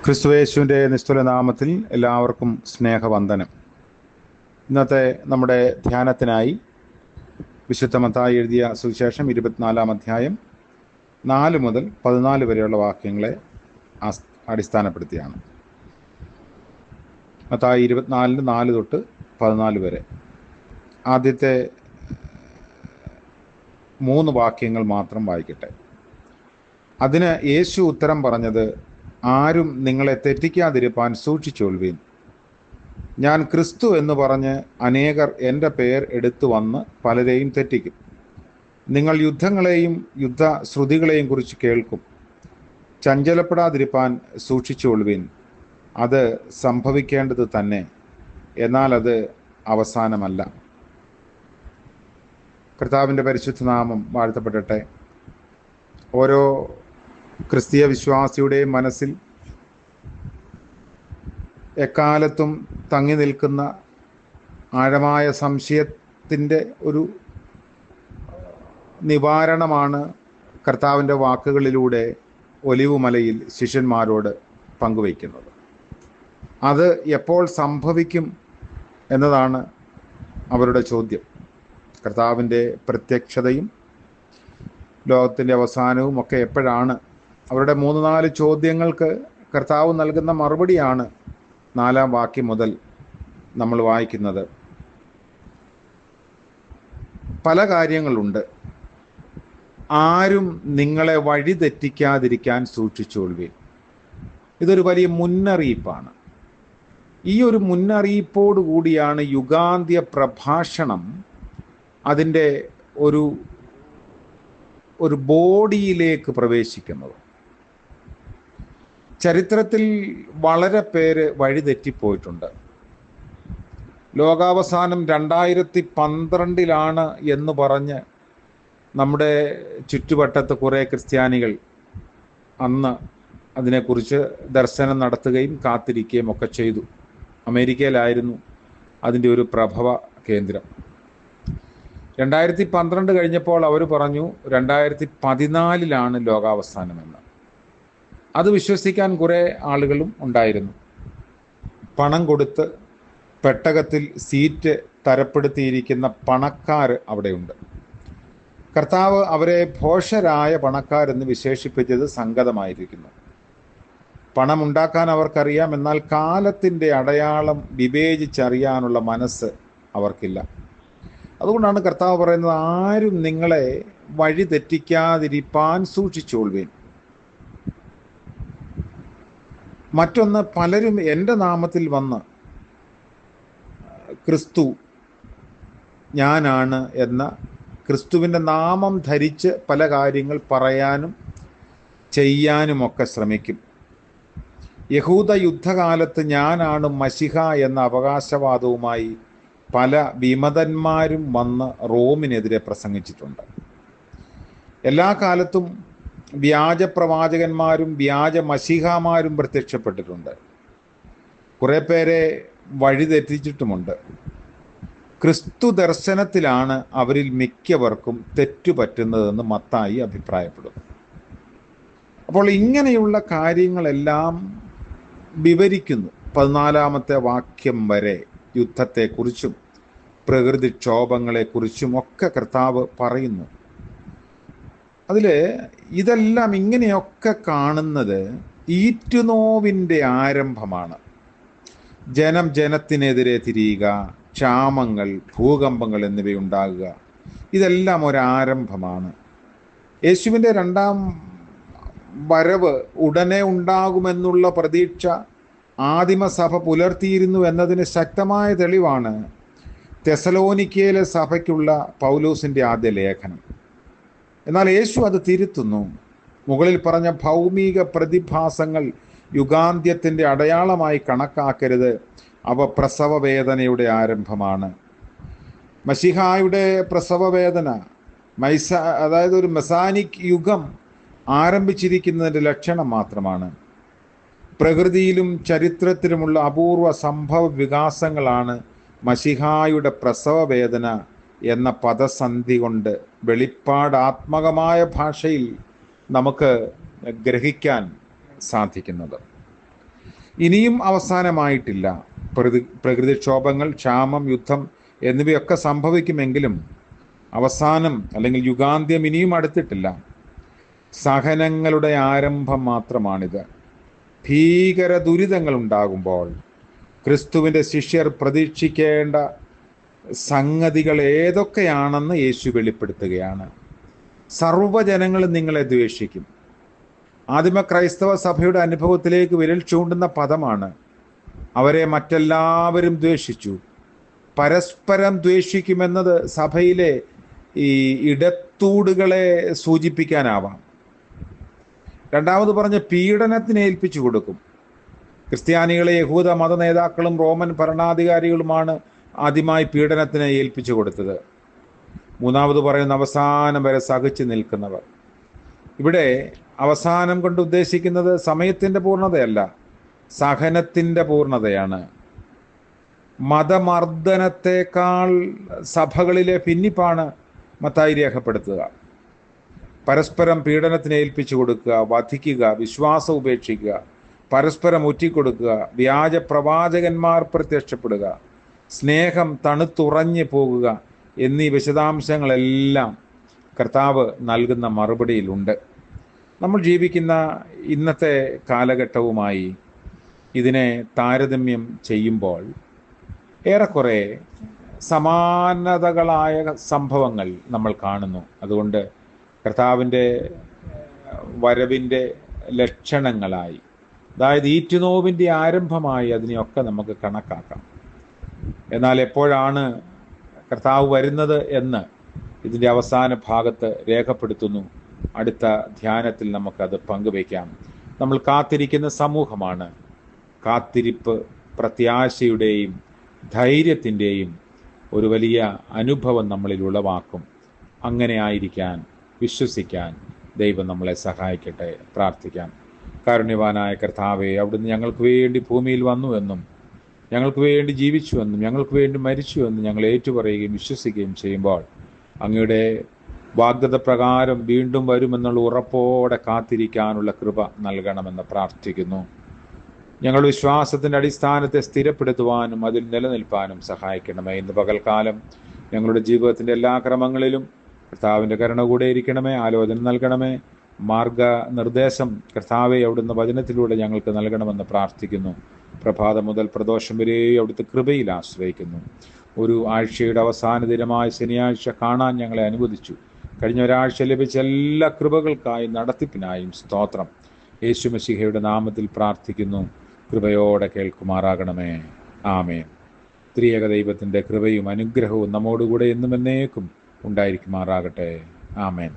ക്രിസ്തുയേശുവിൻ്റെ നിസ്തുല നാമത്തിൽ എല്ലാവർക്കും സ്നേഹവന്ദനം. ഇന്നത്തെ നമ്മുടെ ധ്യാനത്തിനായി വിശുദ്ധ മത്തായി എഴുതിയ സുവിശേഷം 24-ാം അധ്യായം 4 മുതൽ 14 വരെയുള്ള വാക്യങ്ങളെ അടിസ്ഥാനപ്പെടുത്തിയാണ്. മത്തായി 24 4 തൊട്ട് 14 വരെ. ആദ്യത്തെ 3 വാക്യങ്ങൾ മാത്രം വായിക്കട്ടെ. അതിന് യേശു ഉത്തരം പറഞ്ഞത്, ആരും നിങ്ങളെ തെറ്റിക്കാതിരിപ്പാൻ സൂക്ഷിച്ചൊള്ളുവിൻ. ഞാൻ ക്രിസ്തു എന്ന് പറഞ്ഞ് അനേകർ എൻ്റെ പേർ എടുത്തു വന്ന് പലരെയും തെറ്റിക്കും. നിങ്ങൾ യുദ്ധങ്ങളെയും യുദ്ധശ്രുതികളെയും കുറിച്ച് കേൾക്കും. ചഞ്ചലപ്പെടാതിരിപ്പാൻ സൂക്ഷിച്ചൊള്ളുവിൻ. അത് സംഭവിക്കേണ്ടത് തന്നെ, എന്നാൽ അത് അവസാനമല്ല. കർത്താവിൻ്റെ പരിശുദ്ധ നാമം വാഴ്ത്തപ്പെടട്ടെ. ഓരോ ക്രിസ്തീയ വിശ്വാസിയുടെയും മനസ്സിൽ എക്കാലത്തും തങ്ങി നിൽക്കുന്ന ആഴമായ സംശയത്തിൻ്റെ ഒരു നിവാരണമാണ് കർത്താവിൻ്റെ വാക്കുകളിലൂടെ ഒലിവുമലയിൽ ശിഷ്യന്മാരോട് പങ്കുവയ്ക്കുന്നത്. അത് എപ്പോൾ സംഭവിക്കും എന്നതാണ് അവരുടെ ചോദ്യം. കർത്താവിൻ്റെ പ്രത്യക്ഷതയും ലോകത്തിൻ്റെ അവസാനവും ഒക്കെ എപ്പോഴാണ്? അവരുടെ 3-4 ചോദ്യങ്ങൾക്ക് കർത്താവ് നൽകുന്ന മറുപടിയാണ് 4-ാം വാക്യം മുതൽ നമ്മൾ വായിക്കുന്നത്. പല കാര്യങ്ങളുണ്ട്. ആരും നിങ്ങളെ വഴിതെറ്റിക്കാതിരിക്കാൻ സൂക്ഷിച്ചൊള്ളുവിൻ. ഇതൊരു വലിയ മുന്നറിയിപ്പാണ്. ഈ ഒരു മുന്നറിയിപ്പോടു കൂടിയാണ് യുഗാന്ത്യ പ്രഭാഷണം അതിൻ്റെ ഒരു ബോഡിയിലേക്ക് പ്രവേശിക്കുന്നത്. ചരിത്രത്തിൽ വളരെ പേര് വഴിതെറ്റിപ്പോയിട്ടുണ്ട്. ലോകാവസാനം 2012 എന്ന് പറഞ്ഞ് നമ്മുടെ ചുറ്റുവട്ടത്ത് കുറേ ക്രിസ്ത്യാനികൾ അന്ന് അതിനെക്കുറിച്ച് ദർശനം നടത്തുകയും കാത്തിരിക്കുകയും ഒക്കെ ചെയ്തു. അമേരിക്കയിലായിരുന്നു അതിൻ്റെ ഒരു പ്രഭവ കേന്ദ്രം. 2012 കഴിഞ്ഞപ്പോൾ അവർ പറഞ്ഞു 2014 ലോകാവസാനമെന്ന്. അത് വിശ്വസിക്കാൻ കുറേ ആളുകളും ഉണ്ടായിരുന്നു. പണം കൊടുത്ത് പെട്ടകത്തിൽ സീറ്റ് തരപ്പെടുത്തിയിരിക്കുന്ന പണക്കാർ അവിടെയുണ്ട്. കർത്താവ് അവരെ ഭോഷരായ പണക്കാരെന്ന് വിശേഷിപ്പിച്ചത് സംഗതമായിരിക്കുന്നു. പണമുണ്ടാക്കാൻ അവർക്കറിയാം, എന്നാൽ കാലത്തിൻ്റെ അടയാളം വിവേചിച്ചറിയാനുള്ള മനസ്സ് അവർക്കില്ല. അതുകൊണ്ടാണ് കർത്താവ് പറയുന്നത്, ആരും നിങ്ങളെ വഴി തെറ്റിക്കാതിരിപ്പാൻ സൂക്ഷിച്ചോൾവേൻ. മറ്റൊന്ന്, പലരും എൻ്റെ നാമത്തിൽ വന്ന് ക്രിസ്തു ഞാനാണ് എന്ന ക്രിസ്തുവിൻ്റെ നാമം ധരിച്ച് പല കാര്യങ്ങൾ പറയാനും ചെയ്യാനുമൊക്കെ ശ്രമിക്കും. യഹൂദ യുദ്ധകാലത്ത് ഞാനാണ് മശിഹ എന്ന അവകാശവാദവുമായി പല വിമതന്മാരും വന്ന് റോമിനെതിരെ പ്രസംഗിച്ചിട്ടുണ്ട്. എല്ലാ കാലത്തും വ്യാജ പ്രവാചകന്മാരും വ്യാജ മശീഹാമാരും പ്രത്യക്ഷപ്പെട്ടിട്ടുണ്ട്. കുറേ പേരെ വഴിതെറ്റിച്ചിട്ടുമുണ്ട്. ക്രിസ്തു ദർശനത്തിലാണ് അവരിൽ മിക്കവർക്കും തെറ്റുപറ്റുന്നതെന്ന് മത്തായി അഭിപ്രായപ്പെടുന്നു. അപ്പോൾ ഇങ്ങനെയുള്ള കാര്യങ്ങളെല്ലാം വിവരിക്കുന്നു. 14-ാമത്തെ വാക്യം വരെ യുദ്ധത്തെക്കുറിച്ചും പ്രകൃതിക്ഷോഭങ്ങളെക്കുറിച്ചും ഒക്കെ കർത്താവ് പറയുന്നു. അതിൽ ഇതെല്ലാം ഇങ്ങനെയൊക്കെ കാണുന്നത് ഈറ്റുനോവിൻ്റെ ആരംഭമാണ്. ജനം ജനത്തിനെതിരെ തിരിയുക, ക്ഷാമങ്ങൾ, ഭൂകമ്പങ്ങൾ എന്നിവയുണ്ടാകുക, ഇതെല്ലാം ഒരാരംഭമാണ്. യേശുവിൻ്റെ 2-ാം വരവ് ഉടനെ ഉണ്ടാകുമെന്നുള്ള പ്രതീക്ഷ ആദിമസഭ പുലർത്തിയിരുന്നു എന്നതിന് ശക്തമായ തെളിവാണ് തെസലോനിക്കയിലെ സഭയ്ക്കുള്ള പൗലോസിൻ്റെ ആദ്യ ലേഖനം. എന്നാൽ യേശു അത് തിരുത്തുന്നു. മുകളിൽ പറഞ്ഞ ഭൗമിക പ്രതിഭാസങ്ങൾ യുഗാന്ത്യത്തിൻ്റെ അടയാളമായി കണക്കാക്കരുത്. അവ പ്രസവവേദനയുടെ ആരംഭമാണ്. മശിഹായുടെ പ്രസവവേദന അതായത് ഒരു മെസാനിക് യുഗം ആരംഭിച്ചിരിക്കുന്നതിൻ്റെ ലക്ഷണം മാത്രമാണ്. പ്രകൃതിയിലും ചരിത്രത്തിലുമുള്ള അപൂർവ സംഭവ വികാസങ്ങളാണ് മശിഹായുടെ പ്രസവവേദന എന്ന പദസന്ധി കൊണ്ട് വെളിപ്പാടാത്മകമായ ഭാഷയിൽ നമുക്ക് ഗ്രഹിക്കാൻ സാധിക്കുന്നത്. ഇനിയും അവസാനമായിട്ടില്ല. പ്രകൃതിക്ഷോഭങ്ങൾ, ക്ഷാമം, യുദ്ധം എന്നിവയൊക്കെ സംഭവിക്കുമെങ്കിലും അവസാനം അല്ലെങ്കിൽ യുഗാന്ത്യം ഇനിയും അടുത്തിട്ടില്ല. സഹനങ്ങളുടെ ആരംഭം മാത്രമാണിത്. ഭീകര ദുരിതങ്ങൾ ഉണ്ടാകുമ്പോൾ ക്രിസ്തുവിൻ്റെ ശിഷ്യർ പ്രതീക്ഷിക്കേണ്ട സംഗതികൾ ഏതൊക്കെയാണെന്ന് യേശു വെളിപ്പെടുത്തുകയാണ്. സർവ്വജനങ്ങളും നിങ്ങളെ ദ്വേഷിക്കും. ആദിമ ക്രൈസ്തവ സഭയുടെ അനുഭവത്തിലേക്ക് വിരൽ ചൂണ്ടുന്ന പദമാണ്. അവരെ മറ്റെല്ലാവരും ദ്വേഷിച്ചു. പരസ്പരം ദ്വേഷിക്കുമെന്നത് സഭയിലെ ഈ ഇടത്തൂടുകളെ സൂചിപ്പിക്കാനാവാം. രണ്ടാമത് പറഞ്ഞ പീഡനത്തിന് ഏൽപ്പിച്ചു കൊടുക്കും. ക്രിസ്ത്യാനികളെ യഹൂദ മത നേതാക്കളും റോമൻ ഭരണാധികാരികളുമാണ് ആദ്യമായി പീഡനത്തിന് ഏൽപ്പിച്ചു കൊടുത്തത്. മൂന്നാമത് പറയുന്ന അവസാനം വരെ സഹിച്ചു നിൽക്കുന്നവർ. ഇവിടെ അവസാനം കൊണ്ട് ഉദ്ദേശിക്കുന്നത് സമയത്തിൻ്റെ പൂർണ്ണതയല്ല, സഹനത്തിൻ്റെ പൂർണ്ണതയാണ്. മതമർദ്ദനത്തെക്കാൾ സഭകളിലെ ഭിന്നിപ്പാണ് മത്തായി രേഖപ്പെടുത്തുക. പരസ്പരം പീഡനത്തിന് ഏൽപ്പിച്ചു കൊടുക്കുക, വധിക്കുക, വിശ്വാസം ഉപേക്ഷിക്കുക, പരസ്പരം ഒറ്റിക്കൊടുക്കുക, വ്യാജ പ്രവാചകന്മാർ പ്രത്യക്ഷപ്പെടുക, സ്നേഹം തണുത്തുറഞ്ഞു പോകുക എന്നീ വിശദാംശങ്ങളെല്ലാം കർത്താവ് നൽകുന്ന മറുപടിയിലുണ്ട്. നമ്മൾ ജീവിക്കുന്ന ഇന്നത്തെ കാലഘട്ടവുമായി ഇതിനെ താരതമ്യം ചെയ്യുമ്പോൾ ഏറെക്കുറെ സമാനതകളായ സംഭവങ്ങൾ നമ്മൾ കാണുന്നു. അതുകൊണ്ട് കർത്താവിൻ്റെ വരവിൻ്റെ ലക്ഷണങ്ങളായി, അതായത് ഈറ്റുനോവിൻ്റെ ആരംഭമായി അതിനെയൊക്കെ നമുക്ക് കണക്കാക്കാം. എന്നാൽ എപ്പോഴാണ് കർത്താവ് വരുന്നത് എന്ന് ഇതിൻ്റെ അവസാന ഭാഗത്ത് രേഖപ്പെടുത്തുന്നു. അടുത്ത ധ്യാനത്തിൽ നമുക്കത് പങ്കുവയ്ക്കാം. നമ്മൾ കാത്തിരിക്കുന്ന സമൂഹമാണ്. കാത്തിരിപ്പ് പ്രത്യാശയുടെയും ധൈര്യത്തിൻ്റെയും ഒരു വലിയ അനുഭവം നമ്മളിൽ ഉളവാക്കും. അങ്ങനെ ആയിരിക്കാൻ, വിശ്വസിക്കാൻ ദൈവം നമ്മളെ സഹായിക്കട്ടെ. പ്രാർത്ഥിക്കാം. കാരുണ്യവാനായ കർത്താവേ, അവിടുന്ന് ഞങ്ങൾക്ക് വേണ്ടി ഭൂമിയിൽ വന്നുവെന്നും ഞങ്ങൾക്ക് വേണ്ടി ജീവിച്ചുവെന്നും ഞങ്ങൾക്ക് വേണ്ടി മരിച്ചുവെന്നും ഞങ്ങൾ ഏറ്റുപറയുകയും വിശ്വസിക്കുകയും ചെയ്യുമ്പോൾ അങ്ങയുടെ വാഗ്ദത്ത പ്രകാരം വീണ്ടും വരുമെന്നുള്ള ഉറപ്പോടെ കാത്തിരിക്കാനുള്ള കൃപ നൽകണമെന്ന് പ്രാർത്ഥിക്കുന്നു. ഞങ്ങളുടെ വിശ്വാസത്തിൻ്റെ അടിസ്ഥാനത്തെ സ്ഥിരപ്പെടുത്തുവാനും അതിൽ നിലനിൽപ്പാനും സഹായിക്കണമേ. ഇന്ന് പകൽക്കാലം ഞങ്ങളുടെ ജീവിതത്തിൻ്റെ എല്ലാ ക്രമങ്ങളിലും കർത്താവിൻ്റെ കരുണ കൂടെ ഇരിക്കണമേ. ആലോചന നൽകണമേ. മാർഗനിർദ്ദേശം കർത്താവെ അവിടുന്ന് വചനത്തിലൂടെ ഞങ്ങൾക്ക് നൽകണമെന്ന് പ്രാർത്ഥിക്കുന്നു. പ്രഭാതം മുതൽ പ്രദോഷം വരെ അവിടുത്തെ കൃപയിൽ ആശ്രയിക്കുന്നു. ഒരു ആഴ്ചയുടെ അവസാന ദിനമായ ശനിയാഴ്ച കാണാൻ ഞങ്ങളെ അനുവദിച്ചു. കഴിഞ്ഞ ഒരാഴ്ച ലഭിച്ച എല്ലാ കൃപകൾക്കായും നടത്തിപ്പിനായും സ്തോത്രം. യേശു മശീഹയുടെ നാമത്തിൽ പ്രാർത്ഥിക്കുന്നു. കൃപയോടെ കേൾക്കുമാറാകണമേ. ആമേൻ. ത്രിയേക ദൈവത്തിൻ്റെ കൃപയും അനുഗ്രഹവും നമ്മോടുകൂടെ എന്നും എന്നേക്കും ഉണ്ടായിരിക്കുമാറാകട്ടെ. ആമേൻ.